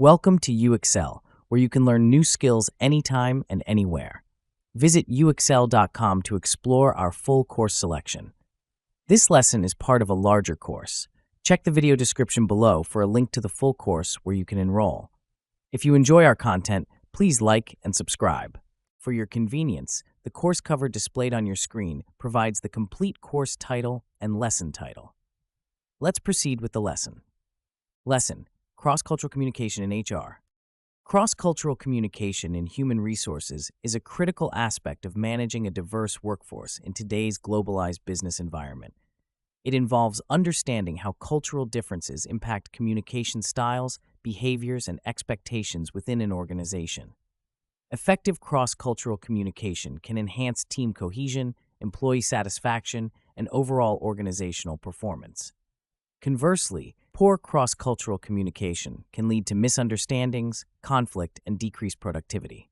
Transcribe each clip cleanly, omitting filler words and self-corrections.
Welcome to UXL, where you can learn new skills anytime and anywhere. Visit uxl.com to explore our full course selection. This lesson is part of a larger course. Check the video description below for a link to the full course where you can enroll. If you enjoy our content, please like and subscribe. For your convenience, the course cover displayed on your screen provides the complete course title and lesson title. Let's proceed with the lesson. Lesson: Cross-cultural communication in HR. Cross-cultural communication in human resources is a critical aspect of managing a diverse workforce in today's globalized business environment. It involves understanding how cultural differences impact communication styles, behaviors, and expectations within an organization. Effective cross-cultural communication can enhance team cohesion, employee satisfaction, and overall organizational performance. Conversely, poor cross-cultural communication can lead to misunderstandings, conflict, and decreased productivity.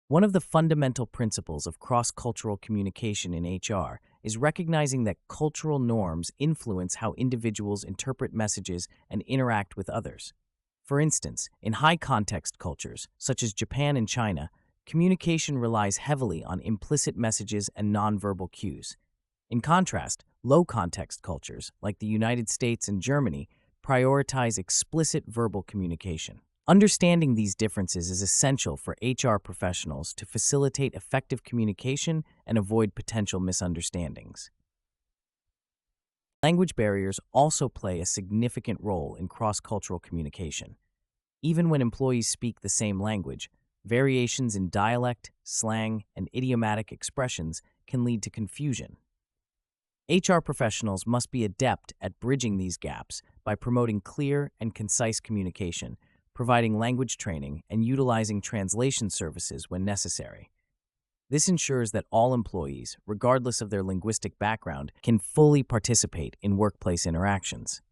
One of the fundamental principles of cross-cultural communication in HR is recognizing that cultural norms influence how individuals interpret messages and interact with others. For instance, in high-context cultures, such as Japan and China, communication relies heavily on implicit messages and nonverbal cues. In contrast, low-context cultures, like the United States and Germany, prioritize explicit verbal communication. Understanding these differences is essential for HR professionals to facilitate effective communication and avoid potential misunderstandings. Language barriers also play a significant role in cross-cultural communication. Even when employees speak the same language, variations in dialect, slang, and idiomatic expressions can lead to confusion. HR professionals must be adept at bridging these gaps by promoting clear and concise communication, providing language training, and utilizing translation services when necessary. This ensures that all employees, regardless of their linguistic background, can fully participate in workplace interactions.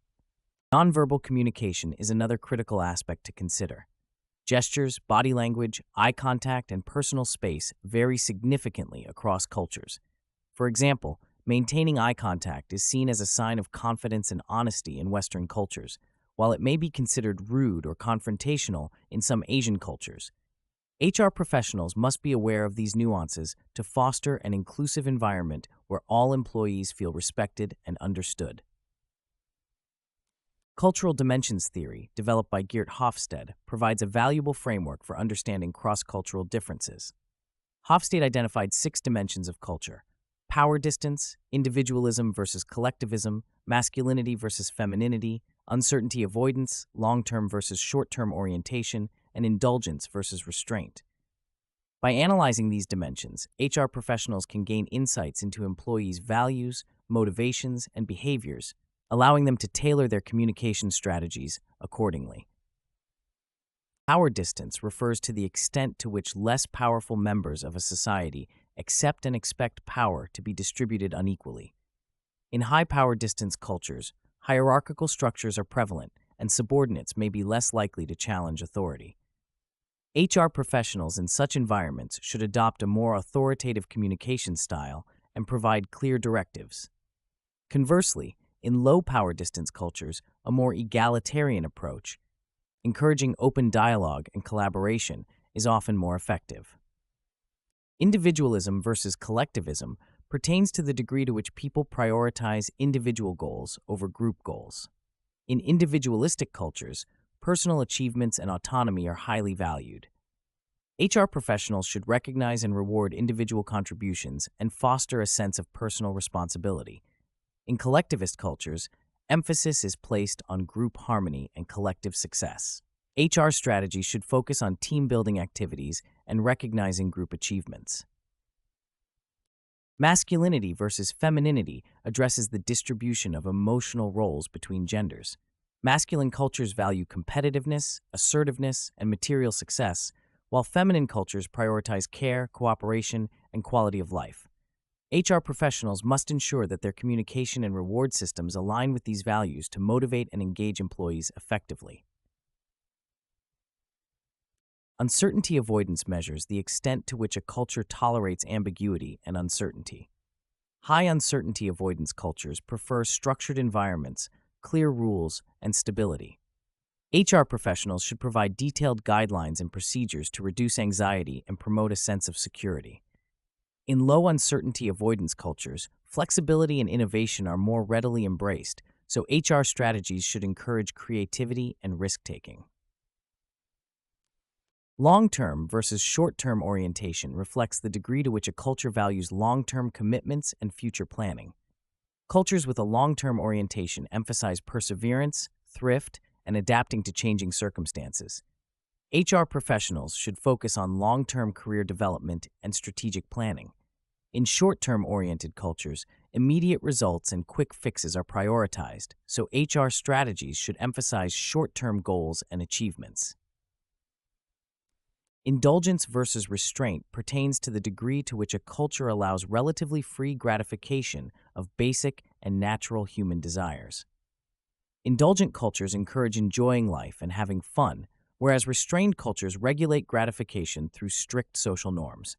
Nonverbal communication is another critical aspect to consider. Gestures, body language, eye contact, and personal space vary significantly across cultures. For example, maintaining eye contact is seen as a sign of confidence and honesty in Western cultures, while it may be considered rude or confrontational in some Asian cultures. HR professionals must be aware of these nuances to foster an inclusive environment where all employees feel respected and understood. Cultural dimensions theory, developed by Geert Hofstede, provides a valuable framework for understanding cross-cultural differences. Hofstede identified 6 dimensions of culture: power distance, individualism versus collectivism, masculinity versus femininity, uncertainty avoidance, long-term versus short-term orientation, and indulgence versus restraint. By analyzing these dimensions, HR professionals can gain insights into employees' values, motivations, and behaviors, allowing them to tailor their communication strategies accordingly. Power distance refers to the extent to which less powerful members of a society accept and expect power to be distributed unequally. In high-power distance cultures, hierarchical structures are prevalent, and subordinates may be less likely to challenge authority. HR professionals in such environments should adopt a more authoritative communication style and provide clear directives. Conversely, in low-power distance cultures, a more egalitarian approach, encouraging open dialogue and collaboration, is often more effective. Individualism versus collectivism pertains to the degree to which people prioritize individual goals over group goals. In individualistic cultures, personal achievements and autonomy are highly valued. HR professionals should recognize and reward individual contributions and foster a sense of personal responsibility. In collectivist cultures, emphasis is placed on group harmony and collective success. HR strategies should focus on team-building activities and recognizing group achievements. Masculinity versus femininity addresses the distribution of emotional roles between genders. Masculine cultures value competitiveness, assertiveness, and material success, while feminine cultures prioritize care, cooperation, and quality of life. HR professionals must ensure that their communication and reward systems align with these values to motivate and engage employees effectively. Uncertainty avoidance measures the extent to which a culture tolerates ambiguity and uncertainty. High uncertainty avoidance cultures prefer structured environments, clear rules, and stability. HR professionals should provide detailed guidelines and procedures to reduce anxiety and promote a sense of security. In low uncertainty avoidance cultures, flexibility and innovation are more readily embraced, so HR strategies should encourage creativity and risk taking. Long-term versus short-term orientation reflects the degree to which a culture values long-term commitments and future planning. Cultures with a long-term orientation emphasize perseverance, thrift, and adapting to changing circumstances. HR professionals should focus on long-term career development and strategic planning. In short-term oriented cultures, immediate results and quick fixes are prioritized, so HR strategies should emphasize short-term goals and achievements. Indulgence versus restraint pertains to the degree to which a culture allows relatively free gratification of basic and natural human desires. Indulgent cultures encourage enjoying life and having fun, whereas restrained cultures regulate gratification through strict social norms.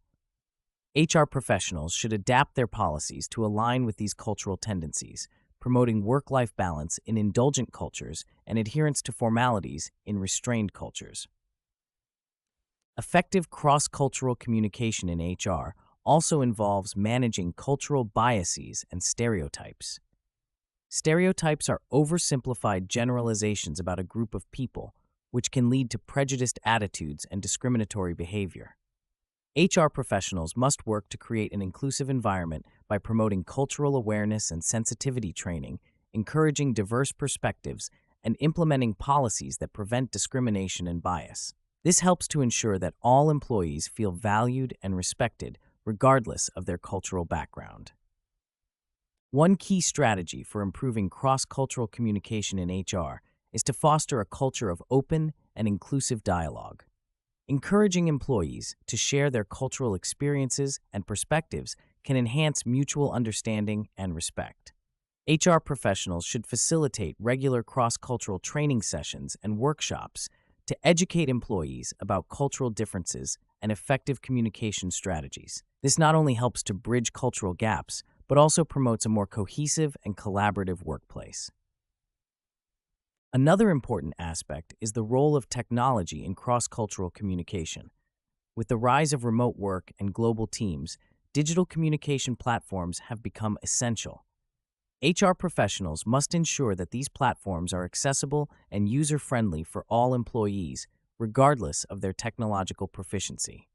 HR professionals should adapt their policies to align with these cultural tendencies, promoting work-life balance in indulgent cultures and adherence to formalities in restrained cultures. Effective cross-cultural communication in HR also involves managing cultural biases and stereotypes. Stereotypes are oversimplified generalizations about a group of people, which can lead to prejudiced attitudes and discriminatory behavior. HR professionals must work to create an inclusive environment by promoting cultural awareness and sensitivity training, encouraging diverse perspectives, and implementing policies that prevent discrimination and bias. This helps to ensure that all employees feel valued and respected, regardless of their cultural background. One key strategy for improving cross-cultural communication in HR is to foster a culture of open and inclusive dialogue. Encouraging employees to share their cultural experiences and perspectives can enhance mutual understanding and respect. HR professionals should facilitate regular cross-cultural training sessions and workshops to educate employees about cultural differences and effective communication strategies. This not only helps to bridge cultural gaps, but also promotes a more cohesive and collaborative workplace. Another important aspect is the role of technology in cross-cultural communication. With the rise of remote work and global teams, digital communication platforms have become essential. HR professionals must ensure that these platforms are accessible and user-friendly for all employees, regardless of their technological proficiency.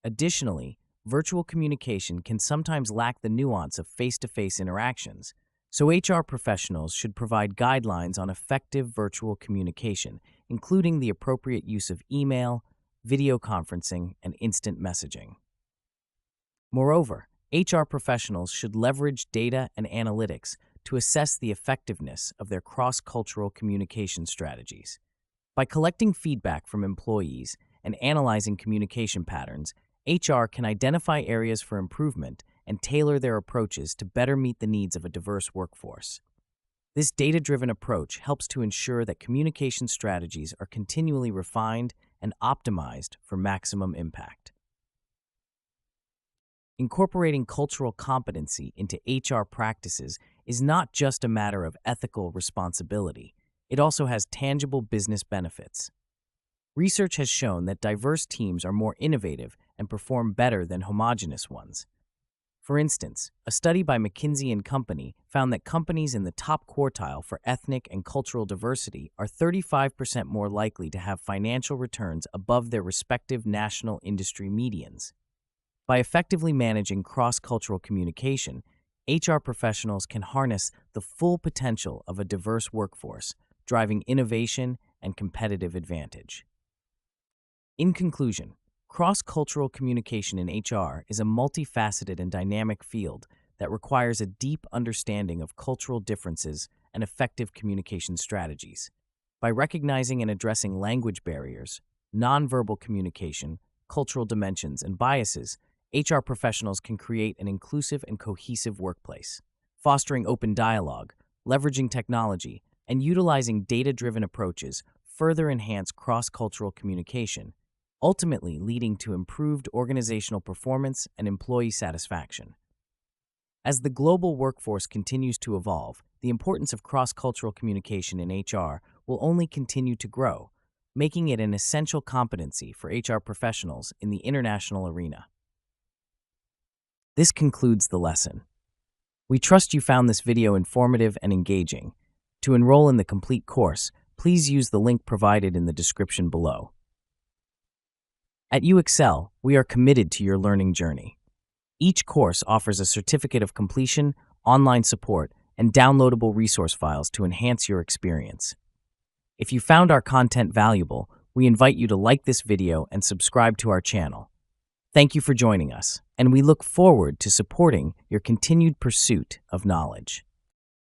Additionally, virtual communication can sometimes lack the nuance of face-to-face interactions, so HR professionals should provide guidelines on effective virtual communication, including the appropriate use of email, video conferencing, and instant messaging. Moreover, HR professionals should leverage data and analytics to assess the effectiveness of their cross-cultural communication strategies. By collecting feedback from employees and analyzing communication patterns, HR can identify areas for improvement and tailor their approaches to better meet the needs of a diverse workforce. This data-driven approach helps to ensure that communication strategies are continually refined and optimized for maximum impact. Incorporating cultural competency into HR practices is not just a matter of ethical responsibility, it also has tangible business benefits. Research has shown that diverse teams are more innovative and perform better than homogeneous ones. For instance, a study by McKinsey & Company found that companies in the top quartile for ethnic and cultural diversity are 35% more likely to have financial returns above their respective national industry medians. By effectively managing cross-cultural communication, HR professionals can harness the full potential of a diverse workforce, driving innovation and competitive advantage. In conclusion, cross-cultural communication in HR is a multifaceted and dynamic field that requires a deep understanding of cultural differences and effective communication strategies. By recognizing and addressing language barriers, nonverbal communication, cultural dimensions, and biases, HR professionals can create an inclusive and cohesive workplace. Fostering open dialogue, leveraging technology, and utilizing data-driven approaches further enhance cross-cultural communication, ultimately leading to improved organizational performance and employee satisfaction. As the global workforce continues to evolve, the importance of cross-cultural communication in HR will only continue to grow, making it an essential competency for HR professionals in the international arena. This concludes the lesson. We trust you found this video informative and engaging. To enroll in the complete course, please use the link provided in the description below. At UExcel, we are committed to your learning journey. Each course offers a certificate of completion, online support, and downloadable resource files to enhance your experience. If you found our content valuable, we invite you to like this video and subscribe to our channel. Thank you for joining us, and we look forward to supporting your continued pursuit of knowledge.